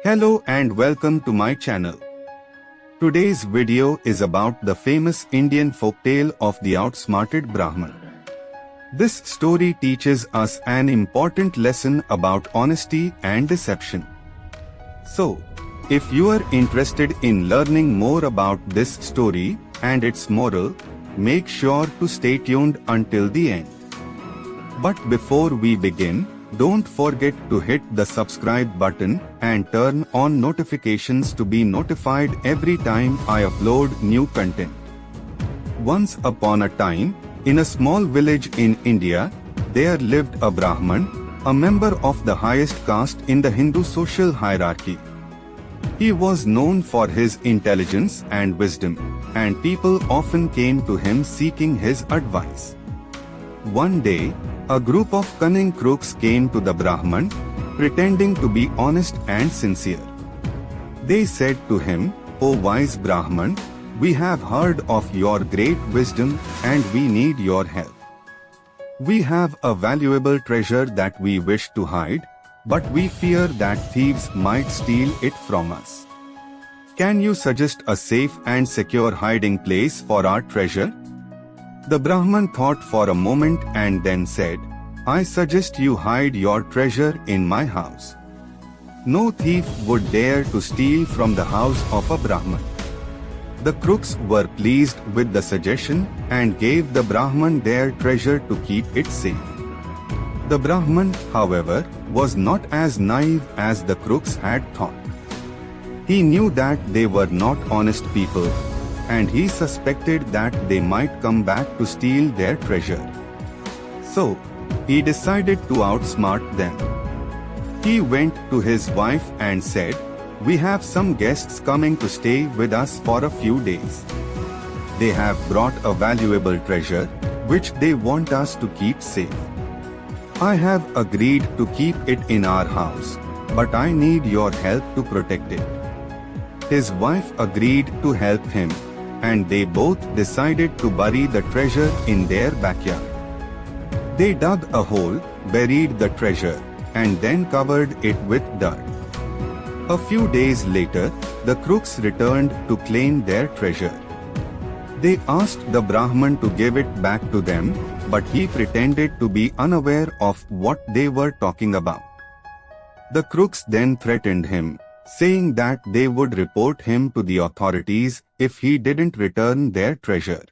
Hello and welcome to my channel. Today's video is about the famous Indian folktale of the Outsmarted Brahmin. This story teaches us an important lesson about honesty and deception. So, if you are interested in learning more about this story and its moral, make sure to stay tuned until the end. But before we begin, don't forget to hit the subscribe button and turn on notifications to be notified every time I upload new content. Once upon a time, in a small village in India, there lived a Brahmin, a member of the highest caste in the Hindu social hierarchy. He was known for his intelligence and wisdom, and people often came to him seeking his advice. One day, a group of cunning crooks came to the Brahmin, pretending to be honest and sincere. They said to him, "O wise Brahmin, we have heard of your great wisdom and we need your help. We have a valuable treasure that we wish to hide, but we fear that thieves might steal it from us. Can you suggest a safe and secure hiding place for our treasure?" The Brahmin thought for a moment and then said, "I suggest you hide your treasure in my house. No thief would dare to steal from the house of a Brahmin." The crooks were pleased with the suggestion and gave the Brahmin their treasure to keep it safe. The Brahmin, however, was not as naive as the crooks had thought. He knew that they were not honest people, and he suspected that they might come back to steal their treasure. So, he decided to outsmart them. He went to his wife and said, "We have some guests coming to stay with us for a few days. They have brought a valuable treasure, which they want us to keep safe. I have agreed to keep it in our house, but I need your help to protect it." His wife agreed to help him, and they both decided to bury the treasure in their backyard. They dug a hole, buried the treasure, and then covered it with dirt. A few days later, the crooks returned to claim their treasure. They asked the Brahmin to give it back to them, but he pretended to be unaware of what they were talking about. The crooks then threatened him, saying that they would report him to the authorities if he didn't return their treasure.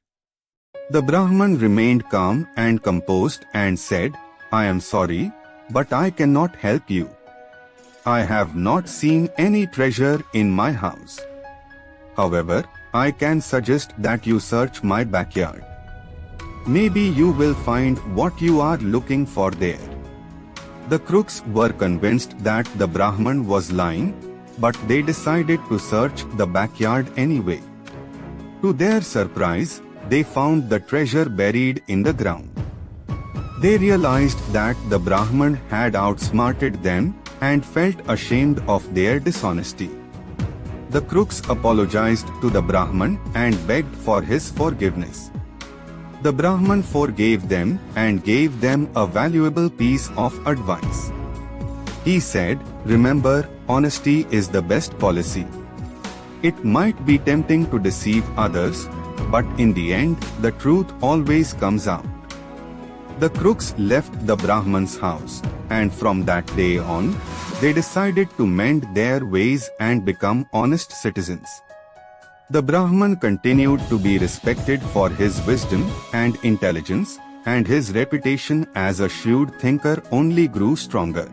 The Brahmin remained calm and composed and said, "I am sorry, but I cannot help you. I have not seen any treasure in my house. However, I can suggest that you search my backyard. Maybe you will find what you are looking for there." The crooks were convinced that the Brahmin was lying, but they decided to search the backyard anyway. To their surprise, they found the treasure buried in the ground. They realized that the Brahmin had outsmarted them and felt ashamed of their dishonesty. The crooks apologized to the Brahmin and begged for his forgiveness. The Brahmin forgave them and gave them a valuable piece of advice. He said, "Remember, honesty is the best policy. It might be tempting to deceive others, but in the end, the truth always comes out." The crooks left the Brahmin's house, and from that day on, they decided to mend their ways and become honest citizens. The Brahmin continued to be respected for his wisdom and intelligence, and his reputation as a shrewd thinker only grew stronger.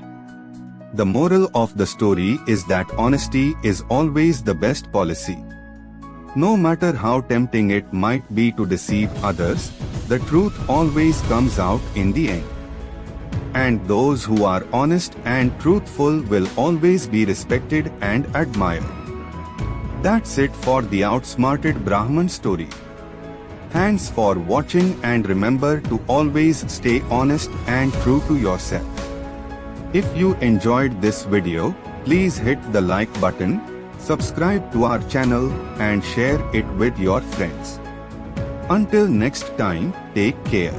The moral of the story is that honesty is always the best policy. No matter how tempting it might be to deceive others, the truth always comes out in the end. And those who are honest and truthful will always be respected and admired. That's it for the Outsmarted Brahmin story. Thanks for watching, and remember to always stay honest and true to yourself. If you enjoyed this video, please hit the like button, subscribe to our channel, and share it with your friends. Until next time, take care.